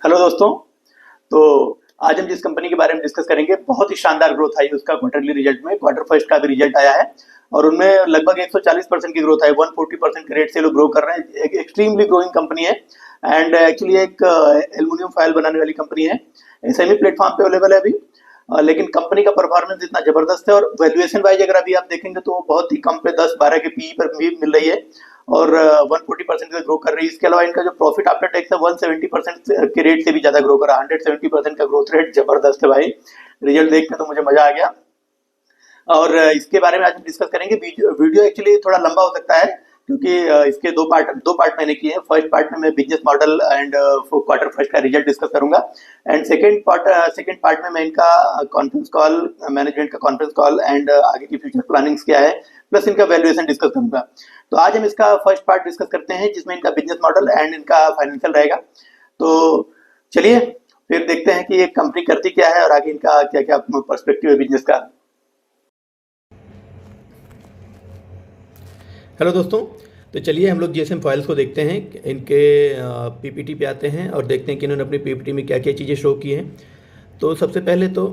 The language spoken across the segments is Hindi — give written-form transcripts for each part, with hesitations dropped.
हेलो दोस्तों। तो आज हम जिस कंपनी के बारे में डिस्कस करेंगे, बहुत ही शानदार ग्रोथ आई उसका क्वार्टरली रिजल्ट में। क्वार्टर फर्स्ट का भी रिजल्ट आया है और उनमें लगभग 140% की ग्रोथ आई। 140% के रेट से लोग ग्रो कर रहे हैं। एक एक्सट्रीमली ग्रोइंग कंपनी है एंड एक्चुअली एक एल्युमिनियम फॉयल बनाने वाली कंपनी है। सेमी प्लेटफॉर्म पे अवेलेबल है अभी। लेकिन कंपनी का परफॉर्मेंस इतना जबरदस्त है और वैल्यूएशन वाइज अगर अभी आप देखेंगे तो बहुत ही कम पे 10-12 के पीई पर भी मिल रही है और 140% से ग्रो कर रही है। इसके अलावा इनका जो प्रॉफिट आफ्टर टैक्स है 170% के रेट से भी ज्यादा ग्रो कर रहा है। 170% का ग्रोथ रेट जबरदस्त है भाई। रिजल्ट देख के तो मुझे मजा आ गया और इसके बारे में आज हम डिस्कस करेंगे। वीडियो एक्चुअली थोड़ा लंबा हो सकता है क्योंकि इसके दो पार्ट मैंने किए हैं। फर्स्ट पार्ट में मैं business model and quarter first का रिजल्ट डिस्कस करूंगा एंड सेकंड पार्ट में मैं इनका कॉन्फ्रेंस कॉल, मैनेजमेंट का कॉन्फ्रेंस कॉल एंड आगे की फ्यूचर प्लानिंग्स क्या है, प्लस इनका वैल्यूएशन डिस्कस करूंगा। तो आज हम इसका फर्स्ट पार्ट डिस्कस करते हैं जिसमें इनका बिजनेस मॉडल एंड इनका फाइनेंशियल रहेगा। तो चलिए फिर देखते हैं कि ये कंपनी करती क्या है और आगे इनका क्या क्या पर्सपेक्टिव है बिजनेस का। हेलो दोस्तों, तो चलिए हम लोग जीएसएम फाइल्स को देखते हैं। इनके पीपीटी पे आते हैं और देखते हैं कि इन्होंने अपनी पीपीटी में क्या क्या चीज़ें शो की हैं। तो सबसे पहले तो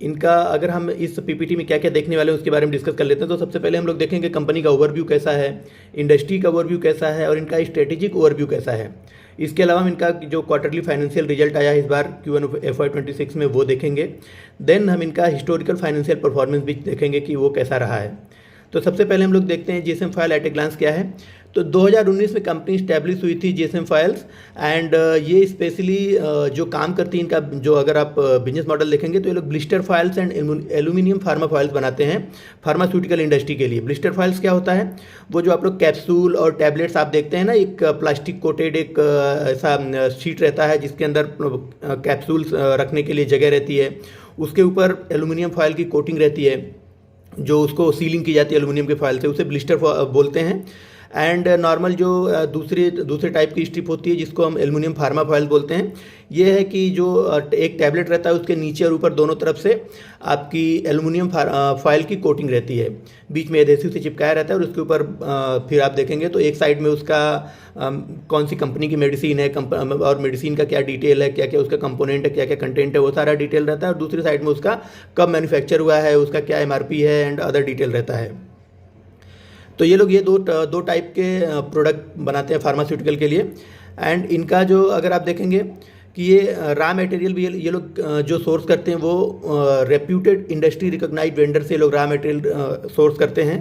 इनका अगर हम इस पीपीटी में क्या क्या देखने वाले हैं उसके बारे में डिस्कस कर लेते हैं। तो सबसे पहले हम लोग देखेंगे कंपनी का ओवरव्यू कैसा है, इंडस्ट्री का ओवरव्यू कैसा है और इनका स्ट्रेटेजिक ओवरव्यू कैसा है। इसके अलावा हम इनका जो क्वार्टरली फाइनेंशियल रिजल्ट आया है इस बार Q1 FY26 में वो देखेंगे। देन हम इनका हिस्टोरिकल फाइनेंशियल परफॉर्मेंस भी देखेंगे कि वो कैसा रहा है। तो सबसे पहले हम लोग देखते हैं GSM file at a glance क्या है। तो 2019 में कंपनी स्टैब्लिश हुई थी जीएसएम फाइल्स एंड ये स्पेशली जो काम करती है इनका, जो अगर आप बिजनेस मॉडल देखेंगे तो ये लोग blister files and aluminium pharma files बनाते हैं फार्मास्यूटिकल इंडस्ट्री के लिए। ब्लिस्टर फाइल्स क्या होता है, वो जो आप लोग कैप्सूल और टैबलेट्स आप देखते हैं ना, एक प्लास्टिक कोटेड एक ऐसा शीट रहता है जिसके अंदर कैप्सूल्स रखने के लिए जगह रहती है, उसके ऊपर एल्यूमिनियम फॉयल की कोटिंग रहती है जो उसको सीलिंग की जाती है एल्युमिनियम के फाइल से, उसे ब्लिस्टर बोलते हैं। एंड नॉर्मल जो दूसरे टाइप की स्ट्रिप होती है जिसको हम एल्युमिनियम फार्मा फाइल बोलते हैं, ये है कि जो एक टैबलेट रहता है उसके नीचे और ऊपर दोनों तरफ से आपकी एल्युमिनियम फाइल की कोटिंग रहती है, बीच में एडहेसिव से चिपकाया रहता है और उसके ऊपर फिर आप देखेंगे तो एक साइड में उसका कौन सी कंपनी की मेडिसिन है और मेडिसिन का क्या डिटेल है, क्या क्या उसका कंपोनेंट है, क्या क्या कंटेंट है, वो सारा डिटेल रहता है। और दूसरी साइड में उसका कब मैन्युफैक्चर हुआ है, उसका क्या एमआरपी है एंड अदर डिटेल रहता है। तो ये लोग ये दो टाइप के प्रोडक्ट बनाते हैं फार्मास्यूटिकल के लिए। एंड इनका जो अगर आप देखेंगे कि ये रॉ मटेरियल भी ये लोग जो सोर्स करते हैं वो रेप्यूटेड इंडस्ट्री रिकॉग्नाइज्ड वेंडर से लोग रॉ मटेरियल सोर्स करते हैं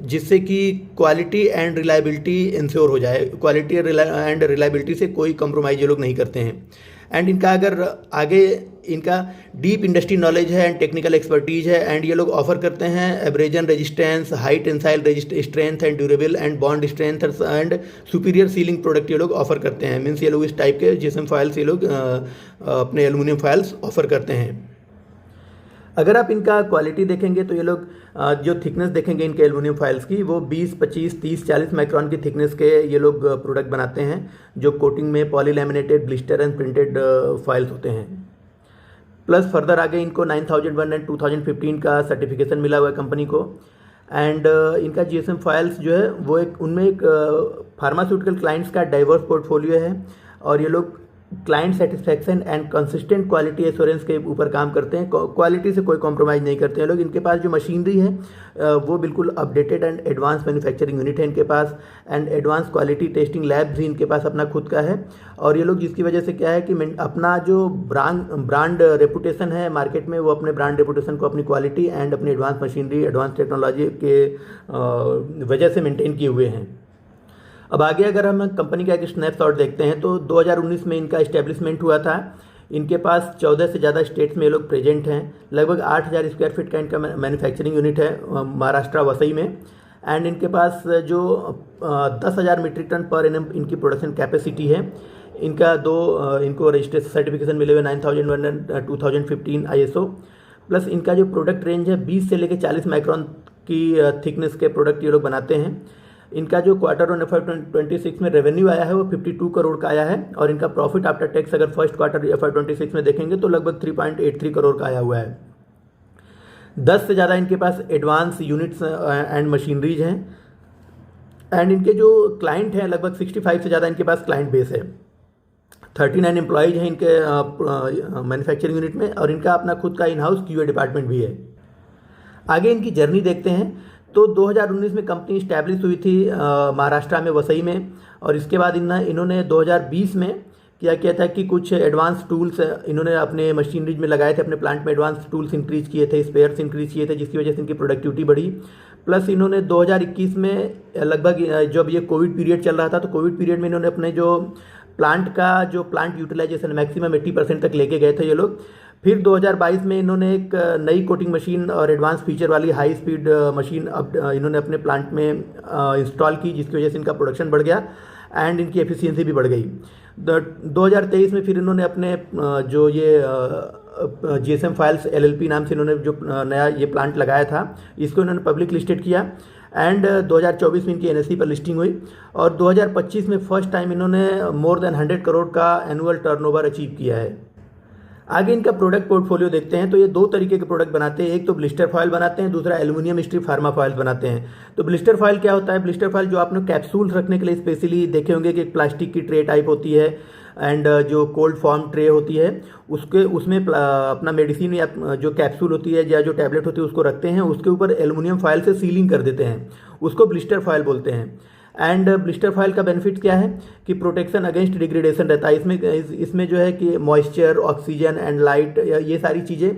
जिससे कि क्वालिटी एंड रिलायबिलिटी इंश्योर हो जाए। क्वालिटी एंड रिलायबिलिटी से कोई कॉम्प्रोमाइज़ ये लोग नहीं करते हैं। एंड इनका अगर आगे इनका डीप इंडस्ट्री नॉलेज है एंड टेक्निकल एक्सपर्टीज है एंड ये लोग ऑफर करते हैं abrasion resistance, high tensile strength and durable and bond strength and superior ceiling product ये लोग ऑफर करते हैं। मीन्स ये लोग इस टाइप के जीएसएम फाइल्स ये लोग अपने एल्युमिनियम फाइल्स ऑफर करते हैं। अगर आप इनका क्वालिटी देखेंगे तो ये लोग जो थिकनेस देखेंगे इनके एल्युमिनियम फाइल्स की, वो 20, 25, 30, 40 माइक्रोन की थिकनेस के ये लोग प्रोडक्ट बनाते हैं जो कोटिंग में पॉलीलैमिनेटेड, ब्लिस्टर एंड प्रिंटेड फाइल्स होते हैं। प्लस फर्दर आगे इनको 9001 एंड 2015 का सर्टिफिकेशन मिला हुआ है कंपनी को। एंड इनका जीएसएम फाइल्स जो है वो उनमें एक फार्मास्यूटिकल क्लाइंट्स का डाइवर्स पोर्टफोलियो है और ये लोग client satisfaction and consistent quality assurance के ऊपर काम करते हैं। क्वालिटी से कोई कॉम्प्रोमाइज़ नहीं करते हैं लोग। इनके पास जो मशीनरी है वो बिल्कुल updated and advance manufacturing unit है इनके पास and advance quality testing lab भी इनके पास अपना खुद का है। और ये लोग जिसकी वजह से क्या है कि अपना जो ब्रांड रेपुटेशन है मार्केट में, वो अपने ब्रांड रेपुटेशन को अपनी क्वालिटी एंड अपनी एडवांस मशीनरी, एडवांस टेक्नोलॉजी के वजह से मेनटेन किए हुए हैं। अब आगे अगर हम कंपनी का एक स्नैपशॉट देखते हैं तो 2019 में इनका इस्टेब्लिशमेंट हुआ था। इनके पास 14 से ज़्यादा स्टेट्स में ये लोग प्रेजेंट हैं। लगभग 8000 स्क्वायर फीट का इनका मैन्युफैक्चरिंग यूनिट है महाराष्ट्र वसई में। एंड इनके पास जो 10,000 मीट्रिक टन पर एनम इनकी प्रोडक्शन कैपेसिटी है। इनका इनको रजिस्ट्रेशन सर्टिफिकेशन मिले हुए 9001 एंड 2015 ISO। प्लस इनका जो प्रोडक्ट रेंज है 20 से लेकर 40 माइक्रोन की थिकनेस के प्रोडक्ट ये लोग बनाते हैं। इनका जो क्वार्टर 1 FY26 में रेवेन्यू आया है वो 52 करोड़ का आया है और इनका प्रॉफिट आफ्टर टैक्स अगर फर्स्ट क्वार्टर FY26 में देखेंगे तो लगभग 3.83 करोड़ का आया हुआ है। 10 से ज़्यादा इनके पास एडवांस यूनिट्स एंड मशीनरीज हैं एंड इनके जो क्लाइंट हैं लगभग 65 से ज़्यादा इनके पास क्लाइंट बेस है। 39 एम्प्लॉयज़ हैं इनके मैन्युफैक्चरिंग यूनिट में, और इनका अपना खुद का इन हाउस क्यूए डिपार्टमेंट भी है। आगे इनकी जर्नी देखते हैं। तो 2019 में कंपनी इस्टेब्लिश हुई थी महाराष्ट्र में, वसई में, और इसके बाद इन्होंने 2020 में क्या किया था कि कुछ एडवांस टूल्स इन्होंने अपने मशीनरीज में लगाए थे, अपने प्लांट में एडवांस टूल्स इंक्रीज किए थे, स्पेयर्स इंक्रीज किए थे, जिसकी वजह से इनकी प्रोडक्टिविटी बढ़ी। प्लस इन्होंने 2021 में लगभग जब ये कोविड पीरियड चल रहा था, तो कोविड पीरियड में इन्होंने अपने जो प्लांट यूटिलाइजेशन मैक्सिमम 80% तक लेके गए थे ये लोग। फिर 2022 में इन्होंने एक नई कोटिंग मशीन और एडवांस फीचर वाली हाई स्पीड मशीन अब इन्होंने अपने प्लांट में इंस्टॉल की, जिसकी वजह से इनका प्रोडक्शन बढ़ गया एंड इनकी एफिशिएंसी भी बढ़ गई। 2023 में फिर इन्होंने अपने जो ये जीएसएम फाइल्स एलएलपी नाम से इन्होंने जो नया ये प्लांट लगाया था, इसको इन्होंने पब्लिक लिस्टेड किया एंड 2024 में इनकी एनएसई पर लिस्टिंग हुई, और 2025 में फर्स्ट टाइम इन्होंने मोर देन 100 करोड़ का एनुअल टर्नओवर अचीव किया है। आगे इनका प्रोडक्ट पोर्टफोलियो देखते हैं। तो ये दो तरीके के प्रोडक्ट बनाते हैं, एक तो ब्लिस्टर फॉयल बनाते हैं, दूसरा एल्यूमिनियम स्ट्रिप फार्मा फॉयल बनाते हैं। तो ब्लिस्टर फॉयल क्या होता है? ब्लिस्टर फॉयल जो आपने कैप्सूल्स रखने के लिए स्पेशली देखे होंगे कि एक प्लास्टिक की ट्रे टाइप होती है एंड जो कोल्ड फॉर्म ट्रे होती है, उसमें अपना मेडिसिन या जो कैप्सूल होती है या जो टैबलेट होती है उसको रखते हैं, उसके ऊपर एल्यूमिनियम फॉयल से सीलिंग कर देते हैं, उसको ब्लिस्टर फॉयल बोलते हैं। एंड ब्लिस्टर फॉयल का बेनिफिट क्या है कि प्रोटेक्शन अगेंस्ट डिग्रेडेशन रहता है। इसमें जो है कि मॉइस्चर, ऑक्सीजन एंड लाइट ये सारी चीज़ें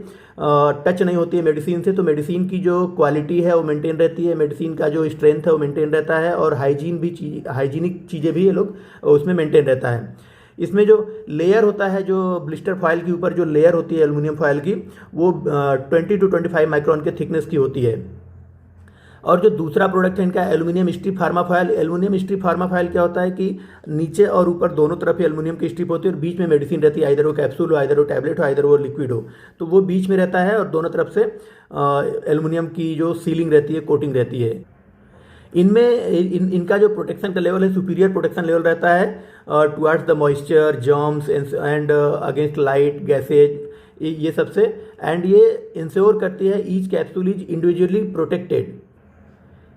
टच नहीं होती है मेडिसिन से, तो मेडिसिन की जो क्वालिटी है वो मेंटेन रहती है, मेडिसिन का जो स्ट्रेंथ है वो मेंटेन रहता है, और हाइजीनिक चीज़ें भी ये लोग उसमें मेंटेन रहता है। इसमें जो लेयर होता है, जो ब्लिस्टर फॉयल के ऊपर जो लेयर होती है एल्यूमिनियम फॉयल की, वो 20 to 25 माइक्रोन के थिकनेस की होती है। और जो दूसरा प्रोडक्ट है इनका aluminium strip pharma foil. Aluminium strip pharma foil क्या होता है कि नीचे और ऊपर दोनों तरफ एल्यूमिनियम की स्ट्रिप होती है और बीच में मेडिसिन रहती है, आइदर वो कैप्सूल हो, आइदर वो टैबलेट हो, आइदर वो लिक्विड हो, तो वो बीच में रहता है और दोनों तरफ से एल्यूमिनियम की जो सीलिंग रहती है, कोटिंग रहती है। इनका जो प्रोटेक्शन का लेवल है, सुपीरियर प्रोटेक्शन लेवल रहता है towards the moisture, germs and against light, gases, ये सबसे, एंड ये इंश्योर करती है each capsule is individually protected.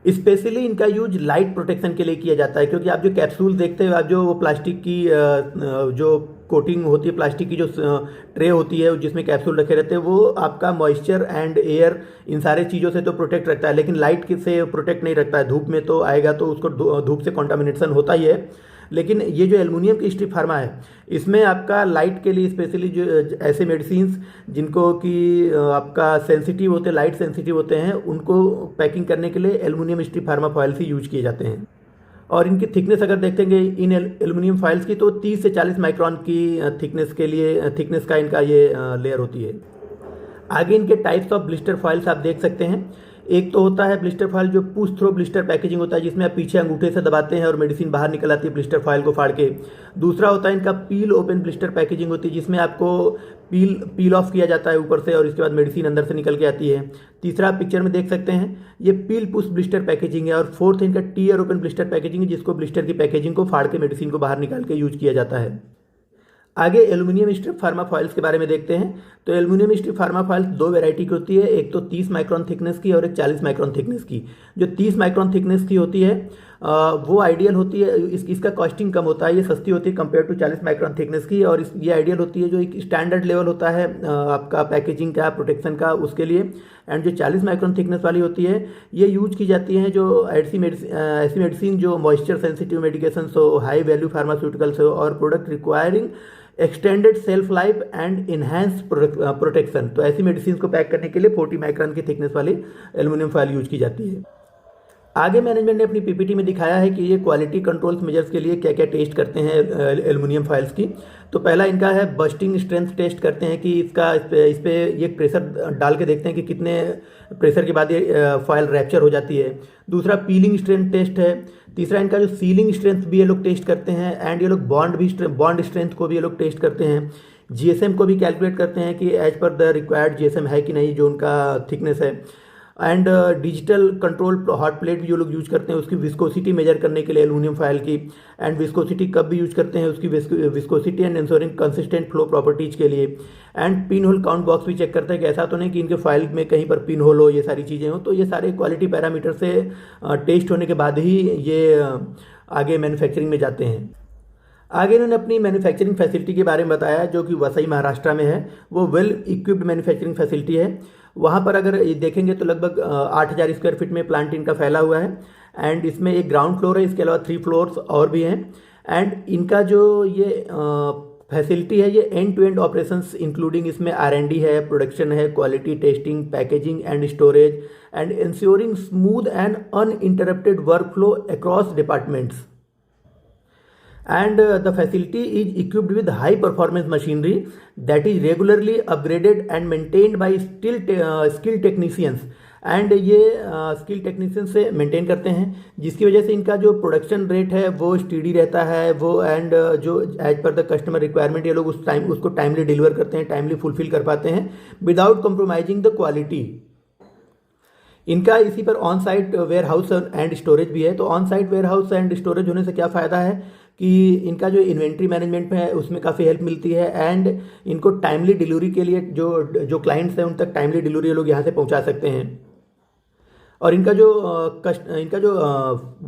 Specially इनका यूज लाइट प्रोटेक्शन के लिए किया जाता है, क्योंकि आप जो कैप्सूल देखते हो, आप जो प्लास्टिक की जो कोटिंग होती है, प्लास्टिक की जो ट्रे होती है जिसमें कैप्सूल रखे रहते हैं, वो आपका मॉइस्चर एंड एयर इन सारे चीज़ों से तो प्रोटेक्ट रखता है, लेकिन लाइट से प्रोटेक्ट नहीं रखता है। धूप में तो आएगा तो उसको धूप से कॉन्टामिनेशन होता ही है, लेकिन ये जो एल्यूमिनियम की स्ट्रिप फार्मा है, इसमें आपका लाइट के लिए स्पेशली जो ऐसे मेडिसिन्स जिनको कि आपका सेंसिटिव होते, लाइट सेंसिटिव होते हैं, उनको पैकिंग करने के लिए एल्यूमिनियम स्ट्रिप फार्मा फॉयल से यूज किए जाते हैं। और इनकी थिकनेस अगर देखेंगे इन एल्यूमिनियम फॉइल्स की, तो 30 से 40 माइक्रोन की थिकनेस का इनका ये लेयर होती है। आगे इनके टाइप्स ऑफ ब्लिस्टर फॉइल्स आप देख सकते हैं। एक तो होता है ब्लिस्टर फॉयल जो पुश थ्रो ब्लिस्टर पैकेजिंग होता है, जिसमें आप पीछे अंगूठे से दबाते हैं और मेडिसिन बाहर निकल आती है ब्लिस्टर फॉयल को फाड़ के। दूसरा होता है इनका पील ओपन ब्लिस्टर पैकेजिंग होती है, जिसमें आपको पील ऑफ किया जाता है ऊपर से और इसके बाद मेडिसिन अंदर से निकल के आती है। तीसरा आप पिक्चर में देख सकते हैं, ये पील पुश ब्लिस्टर पैकेजिंग है। और फोर्थ इनका टीयर ओपन ब्लिस्टर पैकेजिंग है, जिसको ब्लिस्टर की पैकेजिंग को फाड़ के मेडिसिन को बाहर निकाल के यूज किया जाता है। आगे एल्यूमिनियम स्ट्रिप फार्मा फॉइल्स के बारे में देखते हैं। तो एल्यूमिनियम स्ट्रिप फार्मा फॉइल्स दो वैरायटी की होती है, एक तो 30 माइक्रोन थिकनेस की और एक 40 माइक्रोन थिकनेस की। जो 30 माइक्रोन थिकनेस की होती है वो आइडियल होती है, इसका कॉस्टिंग कम होता है, ये सस्ती होती है कंपेयर टू 40 माइक्रोन थिकनेस की, और ये आइडियल होती है जो एक स्टैंडर्ड लेवल होता है आपका पैकेजिंग का, प्रोटेक्शन का, उसके लिए। एंड जो 40 माइक्रोन थिकनेस वाली होती है, ये यूज की जाती है जो ऐसी मेडिसिन जो मॉइस्चर सेंसिटिव मेडिकेशन हो, हाई वैल्यू फार्मास्यूटिकल्स हो, और product requiring extended self life and enhance protection. तो ऐसी मेडिसिन को पैक करने के लिए 40 माइक्रोन की थिकनेस वाली एल्यूमिनियम फॉयल यूज की जाती है। आगे मैनेजमेंट ने अपनी पीपीटी में दिखाया है कि ये क्वालिटी कंट्रोल्स मेजर्स के लिए क्या क्या टेस्ट करते हैं एल्यूमिनियम फॉइल्स की। तो पहला इनका है बस्टिंग स्ट्रेंथ टेस्ट करते हैं कि इस पे ये प्रेशर डाल के देखते हैं कि कितने प्रेशर के बाद ये फॉइल रैप्चर हो जाती है। दूसरा पीलिंग स्ट्रेंथ टेस्ट है। तीसरा इनका जो सीलिंग स्ट्रेंथ भी ये लोग टेस्ट करते हैं, एंड ये लोग बॉन्ड स्ट्रेंथ को भी ये लोग टेस्ट करते हैं। जीएसएम को भी कैलकुलेट करते हैं कि as per the required GSM है कि नहीं, जो उनका थिकनेस है। And digital control hot plate भी जो लोग यूज करते हैं उसकी विस्कोसिटी मेजर करने के लिए एल्यूमिनियम फॉयल की। एंड विस्कोसिटी कब भी यूज करते हैं, उसकी viscosity and ensuring consistent flow properties के लिए। And pin hole count box भी चेक करते हैं कि ऐसा तो नहीं कि इनके फाइल में कहीं पर पिन होल हो, ये सारी चीज़ें हो। तो ये सारे क्वालिटी पैरामीटर से टेस्ट होने के बाद ही ये आगे मैन्युफैक्चरिंग में जाते हैं। आगे इन्होंने अपनी मैन्युफैक्चरिंग फैसिलिटी के बारे में बताया जो कि वसई महाराष्ट्र में है। वो वेल इक्विप्ड मैन्युफैक्चरिंग फैसिलिटी है। वहाँ पर अगर ये देखेंगे तो लगभग 8,000 स्क्वायर फीट में प्लांट इनका फैला हुआ है। एंड इसमें एक ग्राउंड फ्लोर है, इसके अलावा 3 फ्लोर्स और भी हैं। एंड इनका जो ये फैसिलिटी है ये end to end operations including इसमें R&D है, प्रोडक्शन है, quality testing, packaging and storage and ensuring smooth and uninterrupted work flow across departments. And the facility is equipped with high performance machinery that is regularly upgraded and maintained by skilled technicians। And ये स्किल टेक्नीशियन से मेंटेन करते हैं, जिसकी वजह से इनका जो प्रोडक्शन रेट है वो स्टीडी रहता है वो। एंड जो as per the customer requirement ये लोग उसको टाइमली डिलीवर करते हैं, टाइमली फुलफिल कर पाते हैं विदाउट कॉम्प्रोमाइजिंग द क्वालिटी। इनका इसी पर on site warehouse and storage भी है। तो on site warehouse and storage होने से क्या फ़ायदा है कि इनका जो इन्वेंट्री मैनेजमेंट में है उसमें काफ़ी हेल्प मिलती है। एंड इनको टाइमली डिलीवरी के लिए जो क्लाइंट्स हैं उन तक टाइमली डिलीवरी लोग यहाँ से पहुँचा सकते हैं। और इनका जो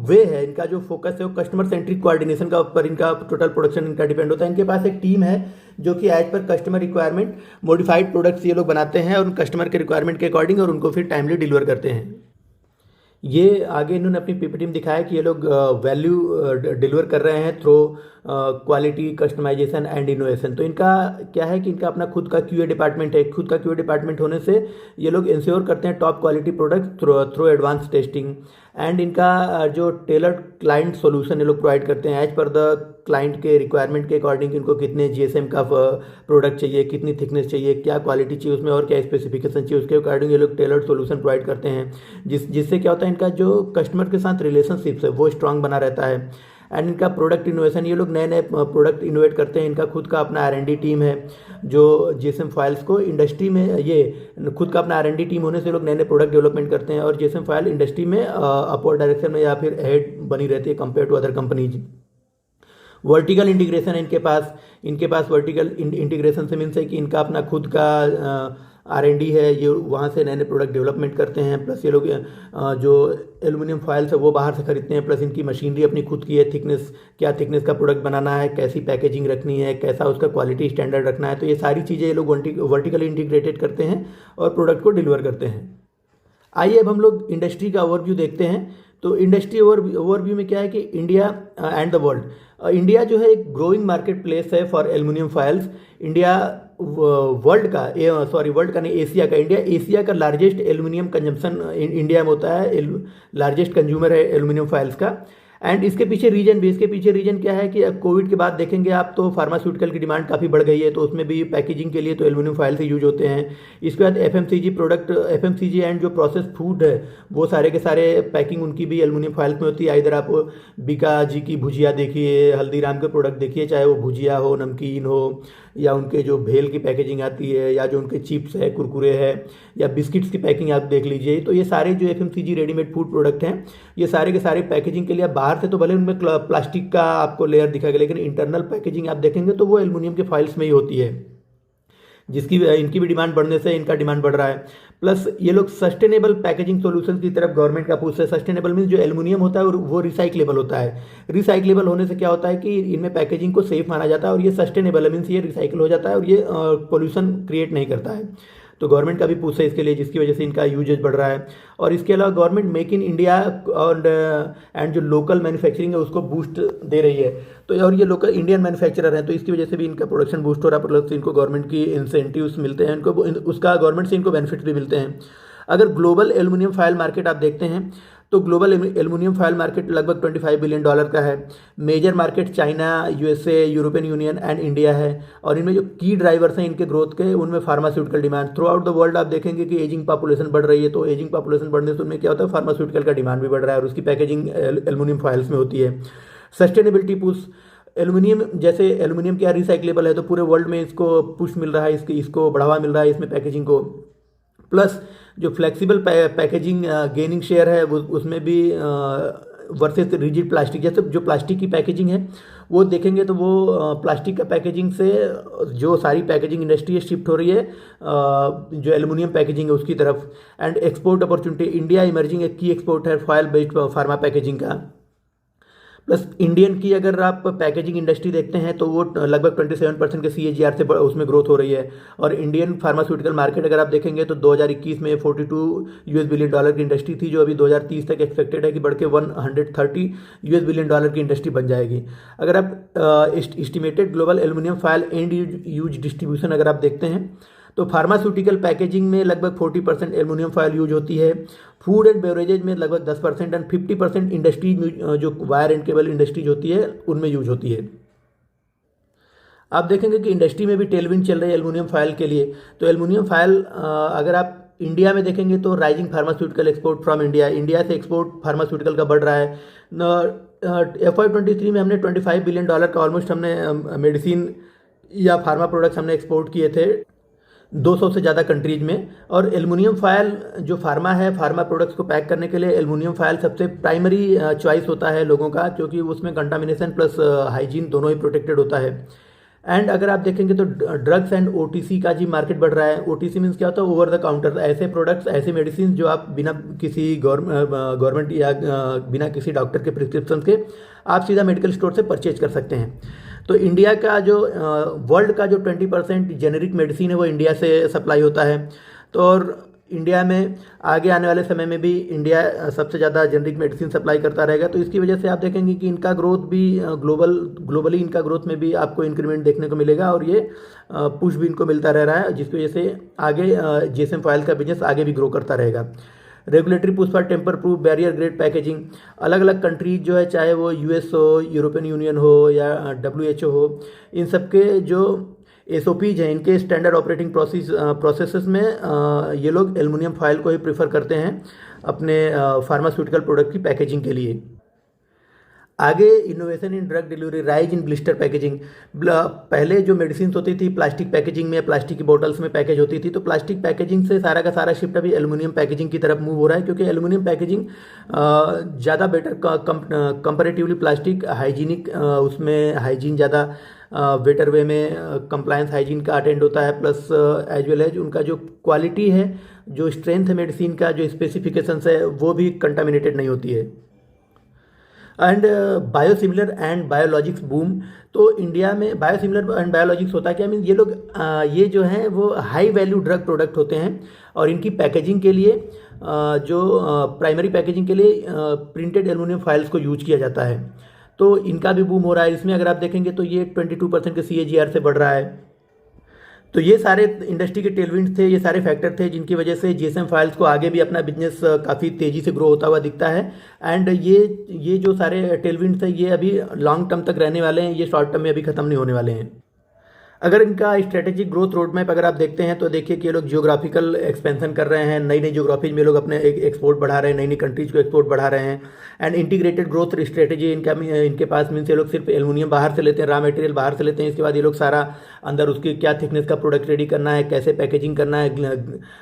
वे है, इनका जो फोकस है वो कस्टमर सेंट्रिक कोऑर्डिनेशन का पर इनका टोटल प्रोडक्शन इनका डिपेंड होता है। इनके पास एक टीम है जो कि as per customer requirement modified products ये लोग बनाते हैं और उन कस्टमर के रिक्वायरमेंट के अकॉर्डिंग और उनको फिर टाइमली डिलीवर करते हैं। ये आगे इन्होंने अपनी पीपीटी में दिखाया कि ये लोग वैल्यू डिलीवर कर रहे हैं through quality, customization and innovation. तो इनका क्या है कि इनका अपना खुद का QA डिपार्टमेंट है। खुद का QA डिपार्टमेंट होने से ये लोग इंश्योर करते हैं top quality product through advance testing. And इनका जो टेलर्ड क्लाइंट सोल्यूशन ये लोग प्रोवाइड करते हैं एज पर द क्लाइंट के रिक्वायरमेंट के अकॉर्डिंग। इनको कितने GSM का प्रोडक्ट चाहिए, कितनी थिकनेस चाहिए, क्या क्वालिटी चाहिए उसमें और क्या स्पेसिफिकेशन चाहिए, उसके अकॉर्डिंग ये लोग टेलर्ड सोल्यूशन प्रोवाइड करते हैं। जिससे क्या होता है इनका जो कस्टमर के साथ रिलेशनशिप्स है वो स्ट्रांग बना रहता है। एंड इनका प्रोडक्ट इनोवेशन, ये लोग नए नए प्रोडक्ट इनोवेट करते हैं। इनका खुद का अपना R&D टीम है जो GSM फाइल्स को इंडस्ट्री में, ये खुद का अपना R&D टीम होने से लोग नए नए प्रोडक्ट डेवलपमेंट करते हैं। और GSM फाइल इंडस्ट्री में अपवर्ड डायरेक्शन में या फिर हेड बनी रहती है compare to other companies. Vertical integration है इनके पास वर्टिकल इंटीग्रेशन से मीन्स है कि इनका अपना खुद का R&D है, ये वहाँ से नए नए प्रोडक्ट डेवलपमेंट करते हैं। प्लस ये लोग जो एल्युमिनियम फॉइल्स है वो बाहर से खरीदते हैं। प्लस इनकी मशीनरी अपनी खुद की है, थिकनेस क्या थिकनेस का प्रोडक्ट बनाना है, कैसी पैकेजिंग रखनी है, कैसा उसका क्वालिटी स्टैंडर्ड रखना है। तो ये सारी चीज़ें ये लोग वर्टिकली इंटीग्रेटेड करते हैं और प्रोडक्ट को डिलीवर करते हैं। आइए अब हम लोग इंडस्ट्री का ओवरव्यू देखते हैं। तो इंडस्ट्री ओवरव्यू में क्या है कि India and the world. India जो है एक ग्रोइंग मार्केट प्लेस है for aluminium foils. India world का नहीं, एशिया का। इंडिया एशिया का लार्जेस्ट एल्युमिनियम कंजम्पशन इंडिया में होता है, लार्जेस्ट कंज्यूमर है एल्युमिनियम फॉइल्स का। एंड इसके पीछे रीजन क्या है कि कोविड के बाद देखेंगे आप तो फार्मास्यूटिकल की डिमांड काफ़ी बढ़ गई है, तो उसमें भी पैकेजिंग के लिए तो एल्युमिनियम फॉइल से यूज होते हैं। इसके बाद FMCG एंड जो प्रोसेस फूड है वो सारे के सारे पैकिंग उनकी भी एल्युमिनियम फॉइल्स में होती है। इधर आप बीका जी की भुजिया देखिए, हल्दीराम के प्रोडक्ट देखिए, चाहे वो भुजिया हो, नमकीन हो, या उनके जो भेल की पैकेजिंग आती है, या जो उनके चिप्स है, कुरकुरे है, या बिस्किट्स की पैकिंग आप देख लीजिए। तो ये सारे जो FMCG रेडीमेड फूड प्रोडक्ट हैं ये सारे के सारे पैकेजिंग के लिए बाहर से तो भले उनमें प्लास्टिक का आपको लेयर दिखाएगा, लेकिन इंटरनल पैकेजिंग आप देखेंगे तो वो एल्युमिनियम के फॉइल्स में ही होती है, जिसकी इनकी भी डिमांड बढ़ने से इनका डिमांड बढ़ रहा है। प्लस ये लोग सस्टेनेबल पैकेजिंग सॉल्यूशंस की तरफ गवर्नमेंट का पुश है। सस्टेनेबल मीन्स जो एल्युमिनियम होता है वो रिसाइक्लेबल होता है। रिसाइक्लेबल होने से क्या होता है कि इनमें पैकेजिंग को सेफ माना जाता है, और ये सस्टेनेबल है मीन्स ये रिसाइकिल हो जाता है और ये पोल्यूशन क्रिएट नहीं करता है। तो गवर्नमेंट का भी पुश है इसके लिए, जिसकी वजह से इनका यूजेज बढ़ रहा है। और इसके अलावा गवर्नमेंट मेक इन इंडिया और एंड जो लोकल मैन्युफैक्चरिंग है उसको बूस्ट दे रही है। तो और ये लोकल इंडियन मैन्युफैक्चरर हैं, तो इसकी वजह से भी इनका प्रोडक्शन बूस्ट हो रहा है। प्लस इनको गवर्नमेंट की इंसेंटिव्स मिलते हैं, इनको उसका गवर्नमेंट से इनको बेनिफिट भी मिलते हैं। अगर ग्लोबल एल्युमिनियम फॉइल मार्केट आप देखते हैं तो ग्लोबल एल्युमिनियम फॉइल मार्केट लगभग $25 बिलियन का है। Major market China, USA, European Union and India है। और इनमें जो की ड्राइवर्स हैं इनके ग्रोथ के, उनमें pharmaceutical demand through out the world आप देखेंगे कि एजिंग पॉपुलेशन बढ़ रही है। तो एजिंग पॉपुलेशन बढ़ने से उनमें क्या होता है, फार्मास्यूटिकल का डिमांड भी बढ़ रहा है और उसकी पैकेजिंग एल्युमिनियम फॉइल्स में होती है। सस्टेनेबिलिटी पुश, एल्युमिनियम जैसे एल्युमिनियम क्या रिसाइक्लेबल है, तो पूरे वर्ल्ड में इसको पुश मिल रहा है, इसको बढ़ावा मिल रहा है इसमें पैकेजिंग को। प्लस जो फ्लेक्सिबल पैकेजिंग गेनिंग शेयर है उसमें भी वर्सेस रिजिड प्लास्टिक, जैसे जो प्लास्टिक की पैकेजिंग है वो देखेंगे तो वो प्लास्टिक का पैकेजिंग से जो सारी पैकेजिंग इंडस्ट्री शिफ्ट हो रही है जो एल्युमिनियम पैकेजिंग है उसकी तरफ। And export opportunity, India emerging एक की एक्सपोर्ट है फॉयल बेस्ड फार्मा पैकेजिंग का। प्लस इंडियन की अगर आप पैकेजिंग इंडस्ट्री देखते हैं तो वो लगभग 27% के CAGR से उसमें ग्रोथ हो रही है। और इंडियन फार्मास्यूटिकल मार्केट अगर आप देखेंगे तो 2021 में $42 बिलियन की इंडस्ट्री थी, जो अभी 2030 तक एक्सपेक्टेड है कि बढ़ के $130 बिलियन की इंडस्ट्री बन जाएगी। अगर आप estimated global aluminium foil and use distribution अगर आप देखते हैं तो फार्मास्यूटिकल पैकेजिंग में लगभग 40% एल्यूमिनियम फॉयल यूज होती है, फूड एंड बेवरेजेज में लगभग 10% एंड 50% इंडस्ट्रीज जो वायर एंड केबल इंडस्ट्रीज होती है उनमें यूज होती है। आप देखेंगे कि इंडस्ट्री में भी टेलविंड चल रही है एल्यूमिनियम फॉयल के लिए। तो एल्यूमिनियम फॉयल अगर आप इंडिया में देखेंगे तो rising pharmaceutical export from India से एक्सपोर्ट फार्मास्यूटिकल का बढ़ रहा है। FY23 में हमने $25 बिलियन का ऑलमोस्ट हमने मेडिसिन या फार्मा प्रोडक्ट्स हमने एक्सपोर्ट किए थे 200 से ज़्यादा कंट्रीज में। और एल्युमिनियम फॉयल जो फार्मा है, फार्मा प्रोडक्ट्स को पैक करने के लिए एल्युमिनियम फॉयल सबसे प्राइमरी चॉइस होता है लोगों का, क्योंकि उसमें कंटामिनेशन प्लस हाइजीन दोनों ही प्रोटेक्टेड होता है। एंड अगर आप देखेंगे तो ड्रग्स एंड OTC का जी मार्केट बढ़ रहा है। OTC मीन्स क्या होता है? ओवर द काउंटर, ऐसे प्रोडक्ट्स, ऐसे मेडिसिन जो आप बिना किसी गवर्नमेंट या बिना किसी डॉक्टर के प्रिस्क्रिप्शन के आप सीधा मेडिकल स्टोर से परचेज कर सकते हैं। तो इंडिया का जो वर्ल्ड का जो 20% जेनेरिक मेडिसिन है वो इंडिया से सप्लाई होता है। तो और इंडिया में आगे आने वाले समय में भी इंडिया सबसे ज़्यादा जेनेरिक मेडिसिन सप्लाई करता रहेगा। तो इसकी वजह से आप देखेंगे कि इनका ग्रोथ भी ग्लोबली इनका ग्रोथ में भी आपको इंक्रीमेंट देखने को मिलेगा और ये पुश भी इनको मिलता रह रहा है, जिसकी वजह से आगे GSM फॉयल का बिजनेस आगे भी ग्रो करता रहेगा। Regulatory push for tamper proof barrier grade packaging, अलग अलग कंट्रीज जो है, चाहे वो US हो, यूरोपियन यूनियन हो या WHO हो, इन सब के जो SOPs हैं, इनके स्टैंडर्ड ऑपरेटिंग प्रोसेसेस में ये लोग एल्युमिनियम फॉयल को ही प्रीफर करते हैं अपने फार्मास्यूटिकल प्रोडक्ट की पैकेजिंग के लिए। आगे innovation in drug delivery, rise in blister packaging. पहले जो मेडिसिन होती थी प्लास्टिक पैकेजिंग में, प्लास्टिक की बोटल्स में पैकेज होती थी, तो प्लास्टिक पैकेजिंग से सारा का सारा शिफ्ट अभी एल्युमिनियम पैकेजिंग की तरफ मूव हो रहा है, क्योंकि एल्युमिनियम पैकेजिंग ज़्यादा बेटर कंपैरेटिवली प्लास्टिक हाइजीनिक, उसमें हाइजीन ज़्यादा बेटर वे में कंप्लायंस हाइजीन का अटेंड होता है, प्लस एज वेल एज उनका जो क्वालिटी है, जो स्ट्रेंथ है मेडिसिन का, जो स्पेसिफिकेशंस है, वो भी कंटामिनेटेड नहीं होती है। And biosimilar and biologics boom. तो इंडिया में बायोसिमिलर एंड बायोलॉजिक्स होता है क्या? मीन ये लोग ये जो हैं वो हाई वैल्यू ड्रग प्रोडक्ट होते हैं और इनकी पैकेजिंग के लिए जो प्राइमरी पैकेजिंग के लिए प्रिंटेड एल्युमिनियम फाइल्स को यूज किया जाता है। तो इनका भी बूम हो रहा है। इसमें अगर आप देखेंगे तो ये 22% के CAGR से बढ़ रहा है। तो ये सारे इंडस्ट्री के टेलविंड्स थे, ये सारे फैक्टर थे जिनकी वजह से GSM फाइल्स को आगे भी अपना बिजनेस काफ़ी तेज़ी से ग्रो होता हुआ दिखता है। एंड ये जो सारे टेलविंड्स हैं ये अभी लॉन्ग टर्म तक रहने वाले हैं, ये शॉर्ट टर्म में अभी ख़त्म नहीं होने वाले हैं। अगर इनका स्ट्रेटेजिक ग्रोथ रोड मैप अगर आप देखते हैं तो देखिए कि ये लोग जियोग्राफिकल एक्सपेंशन कर रहे हैं, नई नई जियोग्राफीज में लोग अपने एक्सपोर्ट बढ़ा रहे हैं, नई नई कंट्रीज को एक्सपोर्ट बढ़ा रहे हैं। एंड इंटीग्रेटेड ग्रोथ स्ट्रेटेजी इनके पास मीन्स ये लोग सिर्फ एल्युमिनियम बाहर से लेते हैं, रॉ मटेरियल बाहर से लेते हैं, इसके बाद ये लोग सारा अंदर उसकी क्या थिकनेस का प्रोडक्ट रेडी करना है, कैसे पैकेजिंग करना है,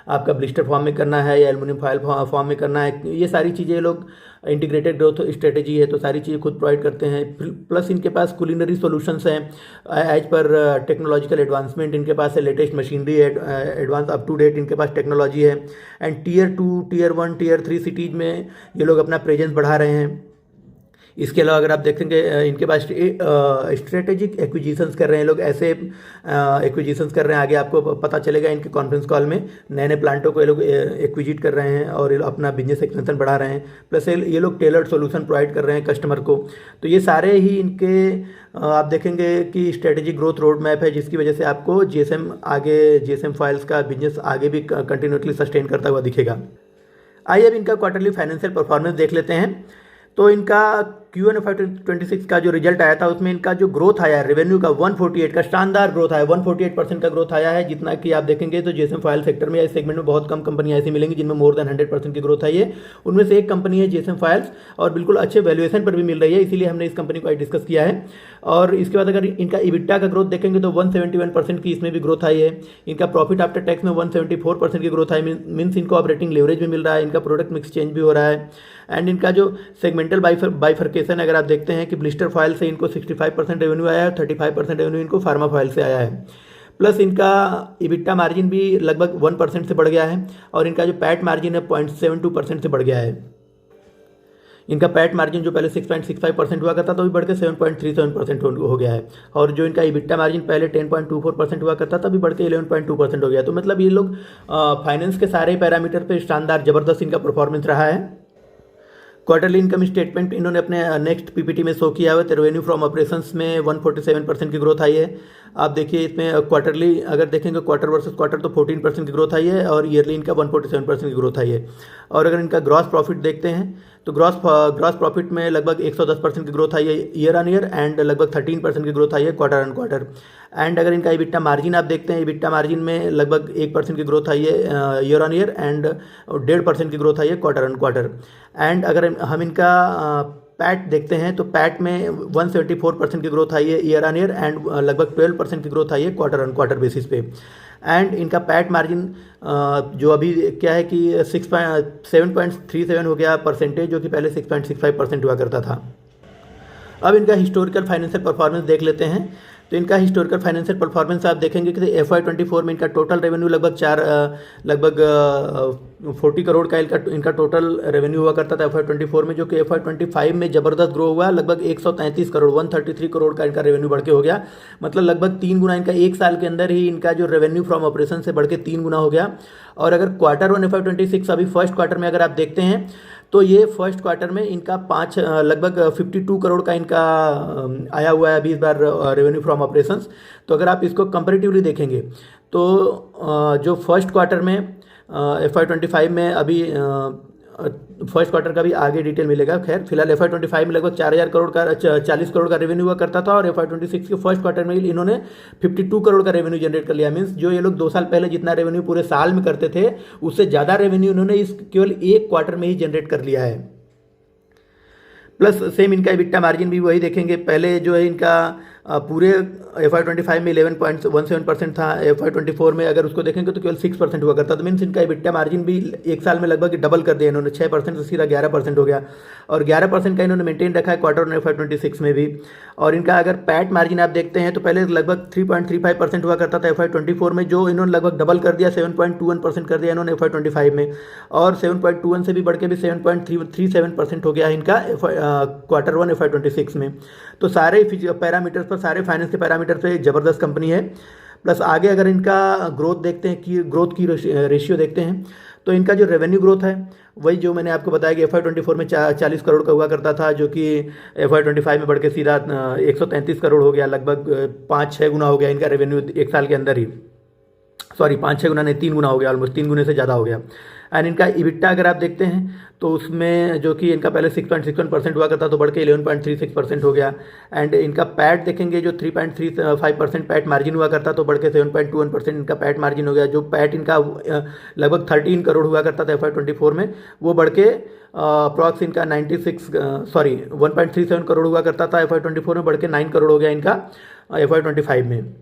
आपका ब्लिस्टर फॉर्म में करना है या एल्युमिनियम फॉयल फॉर्म में करना है, ये सारी चीज़ें लोग इंटीग्रेटेड ग्रोथ स्ट्रेटेजी है, तो सारी चीज़ें खुद प्रोवाइड करते हैं। प्लस इनके पास कुलिनरी सॉल्यूशंस हैं एज पर टेक्नोलॉजिकल एडवांसमेंट, इनके पास है लेटेस्ट मशीनरी है, एडवांस अप टू डेट इनके पास टेक्नोलॉजी है। And Tier 2, Tier 1, Tier 3 cities में ये लोग अपना प्रेजेंस बढ़ा रहे हैं। इसके अलावा अगर आप देखेंगे इनके पास स्ट्रेटेजिक एक्विजिशंस कर रहे हैं लोग, ऐसे एक्विजिशंस कर रहे हैं, आगे आपको पता चलेगा इनके कॉन्फ्रेंस कॉल में, नए नए प्लांटों को ये लोग एक्विजिट कर रहे हैं और अपना बिजनेस एक्सपेंशन बढ़ा रहे हैं। प्लस ये लोग टेलर्ड सॉल्यूशन प्रोवाइड कर रहे हैं कस्टमर को। तो ये सारे ही इनके आप देखेंगे कि स्ट्रेटेजिक ग्रोथ रोड मैप है, जिसकी वजह से आपको GSM फाइल्स का बिजनेस आगे भी कंटिन्यूसली सस्टेन करता हुआ दिखेगा। आइए अब इनका क्वार्टरली फाइनेंशियल परफॉर्मेंस देख लेते हैं। तो इनका Q1 FY26 का जो रिजल्ट आया था उसमें इनका जो ग्रोथ आया है रेवेन्यू का 148 का शानदार ग्रोथ आया, 148% का ग्रोथ आया है, जितना कि आप देखेंगे तो GSM फाइल सेक्टर में या इस सेगमेंट में बहुत कम कंपनियां ऐसी मिलेंगी जिनमें मोर देन 100% की ग्रोथ आई है। उनमें से एक कंपनी है GSM फाइल्स और बिल्कुल अच्छे वैल्यूएशन पर भी मिल रही है, इसीलिए हमने इस कंपनी को आज डिस्कस किया है। और इसके बाद अगर इनका EBITDA का ग्रोथ देखेंगे तो 171% की इसमें भी ग्रोथ आई है। इनका प्रॉफिट आफ्टर टैक्स में 174% की ग्रोथ आई, मीन्स इनको ऑपरेटिंग लेवरेज भी मिल रहा है, इनका प्रोडक्ट मिक्स चेंज भी हो रहा है। एंड इनका जो सेगमेंटल बाइफर्केशन अगर आप देखते हैं कि ब्लिस्टर फाइल से इनको 65% रेवेन्यू आया है, 35% रेवेन्यू इनको फार्मा फाइल से आया है। प्लस इनका EBITDA मार्जिन भी लगभग 1% से बढ़ गया है और इनका जो पैट मार्जिन है 0.72% से बढ़ गया है। इनका पैट मार्जिन जो पहले 6.65% हुआ करता था अभी बढ़ के 7.37% हो गया है। और जो इनका इबिट्टा मार्जिन पहले 10.24% हुआ करता था अभी बढ़ के 11.2% हो गया। तो मतलब ये लोग फाइनेंस के सारे पैरामीटर पे शानदार ज़बरदस्त इनका परफॉर्मेंस रहा है। क्वार्टरली इनकम स्टेटमेंट इन्होंने अपने नेक्स्ट पीपीटी में शो किया हुआ है। तो रेवेन्यू फ्रॉम ऑपरेशंस में 147% की ग्रोथ आई है। आप देखिए इसमें क्वार्टरली अगर देखेंगे क्वार्टर वर्सेस क्वार्टर तो 14% की ग्रोथ आई है और ईयरली इनका 147% की ग्रोथ आई है। और अगर इनका ग्रॉस प्रॉफिट देखते हैं तो ग्रॉस प्रॉफिट में लगभग 110% की ग्रोथ आई है ईयर ऑन ईयर एंड लगभग 13% की ग्रोथ आई है क्वार्टर ऑन क्वार्टर। एंड अगर इनका इबिट्टा मार्जिन आप देखते हैं, इबिट्टा मार्जिन में लगभग 1% की ग्रोथ आई है ईयर ऑन ईयर एंड 1.5% की ग्रोथ आई है क्वार्टर ऑन क्वार्टर। एंड अगर हम इनका पैट देखते हैं तो पैट में 174% की ग्रोथ आई है ईयर ऑन ईयर एंड लगभग 12% की ग्रोथ आई है क्वार्टर ऑन क्वार्टर बेसिस पे। एंड इनका पैट मार्जिन जो अभी क्या है कि 7.37 हो गया परसेंटेज, जो कि पहले 6.65% हुआ करता था। अब इनका हिस्टोरिकल फाइनेंशियल परफॉर्मेंस देख लेते हैं। तो इनका हिस्टोरिकल फाइनेंशियल परफॉर्मेंस आप देखेंगे कि FY24 में इनका टोटल रेवेन्यू लगभग 40 करोड़ का इनका टोटल रेवेन्यू हुआ करता था FY24 में, जो कि FY25 में ज़बरदस्त ग्रो हुआ, लगभग 133 करोड़ 133 करोड़ का इनका रेवेन्यू बढ़ के हो गया। मतलब लगभग 3 गुना इनका एक साल के अंदर ही इनका जो रेवेन्यू फ्रॉम ऑपरेशन से बढ़ के 3 गुना हो गया। और अगर Q1 FY26 अभी फर्स्ट क्वार्टर में अगर आप देखते हैं तो ये फर्स्ट क्वार्टर में इनका लगभग 52 करोड़ का इनका आया हुआ है अभी इस बार रेवेन्यू फ्रॉम ऑपरेशंस। तो अगर आप इसको कंपैरेटिवली देखेंगे तो जो फर्स्ट क्वार्टर में FY25 में अभी फर्स्ट क्वार्टर का भी आगे डिटेल मिलेगा। खैर फिलहाल FY25 में लगभग 40 करोड़ का रेवेन्यू हुआ करता था और FY26 के फर्स्ट क्वार्टर में इन्होंने 52 करोड़ का रेवेन्यू जनरेट कर लिया। मीन्स जो ये लोग 2 साल पहले जितना रेवेन्यू पूरे साल में करते थे उससे ज़्यादा रेवेन्यू इन्होंने इस केवल एक क्वार्टर में ही जनरेट कर लिया है। प्लस सेम इनका इबिट्टा मार्जिन भी वही देखेंगे, पहले जो है इनका पूरे FY25 में 11.17% था, FY24 में अगर उसको देखेंगे तो केवल 6% हुआ करता। तो मीन्स इनका इबिट्टा मार्जिन भी एक साल में लगभग डबल कर दिया इन्होंने, 6% से सीधा 11% हो गया और 11% का इन्होंने मेंटेन रखा है क्वार्टर ऑन FY26 में भी। और इनका अगर पैट मार्जिन आप देखते हैं तो पहले लगभग 3.35% हुआ करता था FY24 में, जो इन्होंने लगभग डबल कर दिया, 7.21% कर दिया इन्होंने FY25 में। और 7.21 से भी बढ़ के भी 7.37% हो गया इनका Q1 FY26 में। तो सारे पैरामीटर्स पर, सारे फाइनेंस के पैरामीटर पे ज़बरदस्त कंपनी है। प्लस आगे अगर इनका ग्रोथ देखते हैं कि ग्रोथ की रेशियो देखते हैं तो इनका जो रेवेन्यू ग्रोथ है वही जो मैंने आपको बताया कि FY24 में 40 करोड़ का हुआ करता था, जो कि FY25 में बढ़ के सीधा 133 करोड़ हो गया। लगभग 5-6 गुना हो गया इनका रेवेन्यू एक साल के अंदर ही। सॉरी 5-6 गुना नहीं, 3 गुना हो गया, ऑलमोस्ट 3 गुने से ज़्यादा हो गया। एंड इनका इबिट्टा अगर आप देखते हैं तो उसमें जो कि इनका पहले 6.61% हुआ करता तो बढ़ के 11.36% हो गया। एंड इनका पैट देखेंगे जो 3.35% पैट मार्जिन हुआ करता तो बढ़ के 7.21% इनका पैट मार्जिन हो गया। जो पैट इनका लगभग 13 करोड़ हुआ करता था FY24 में, वो बढ़ के अप्रॉक्स इनका 1.37 करोड़ हुआ करता था FY24 में, बढ़ के 9 करोड़ हो गया इनका FY25 में।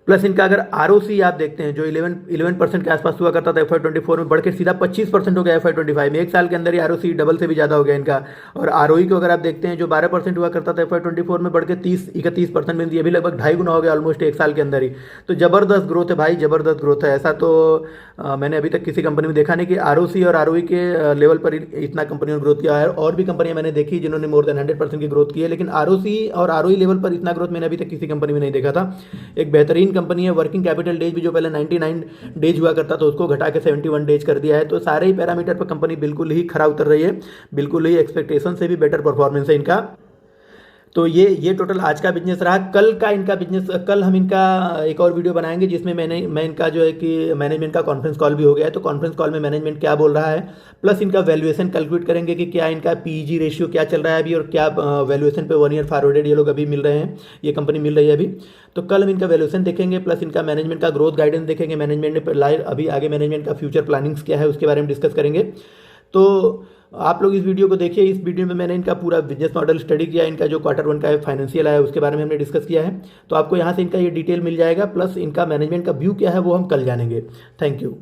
प्लस इनका अगर ROC आप देखते हैं जो 11% के आसपास हुआ करता था FY24 में, बढ़ के सीधा 25% हो गया FY25 में। एक साल के अंदर ही ROC डबल से भी ज़्यादा हो गया इनका। और ROE को अगर आप देखते हैं जो 12% हुआ करता था FY24 में, बढ़ के 31% में, ये भी लगभग 2.5 गुना हो गया ऑलमोस्ट एक साल के अंदर ही। तो ज़बरदस्त ग्रोथ है भाई, ज़बरदस्त ग्रोथ है। ऐसा तो मैंने अभी तक किसी कंपनी में देखा नहीं कि ROC और ROE के लेवल पर इतना कंपनियों ने ग्रोथ किया है। और भी कंपनियां मैंने देखी जिन्होंने मोर देन 100% की ग्रोथ की है, लेकिन ROC और ROE लेवल पर इतना ग्रोथ मैंने अभी तक किसी कंपनी में नहीं देखा था। एक बेहतरीन कंपनी है। वर्किंग कैपिटल डेज भी जो पहले 99 डेज हुआ करता था उसको घटा के 71 डेज कर दिया है। तो सारे ही पैरामीटर पर कंपनी बिल्कुल ही खरा उतर रही है, बिल्कुल ही एक्सपेक्टेशन से भी बेटर परफॉर्मेंस है इनका। तो ये टोटल आज का बिजनेस रहा। कल का इनका बिजनेस, कल हम इनका एक और वीडियो बनाएंगे जिसमें मैं इनका जो है कि मैनेजमेंट का कॉन्फ्रेंस कॉल भी हो गया है। तो कॉन्फ्रेंस कॉल में मैनेजमेंट क्या बोल रहा है, प्लस इनका वैल्यूएशन कैलकुलेट करेंगे कि क्या इनका PEG रेशियो क्या चल रहा है अभी और क्या वैल्यूएशन पे 1 ईयर फॉरवर्डेड ये लोग अभी मिल रहे हैं, ये कंपनी मिल रही है अभी। तो कल हम इनका वैल्यूएशन देखेंगे, प्लस इनका मैनेजमेंट का ग्रोथ गाइडेंस देखेंगे, मैनेजमेंट ने अभी आगे मैनेजमेंट का फ्यूचर प्लानिंग्स क्या है उसके बारे में डिस्कस करेंगे। तो आप लोग इस वीडियो को देखिए। इस वीडियो में मैंने इनका पूरा बिजनेस मॉडल स्टडी किया, इनका जो Q1 का फाइनेंशियल आया उसके बारे में हमने डिस्कस किया है। तो आपको यहाँ से इनका ये डिटेल मिल जाएगा, प्लस इनका मैनेजमेंट का व्यू क्या है वो हम कल जानेंगे। Thank you.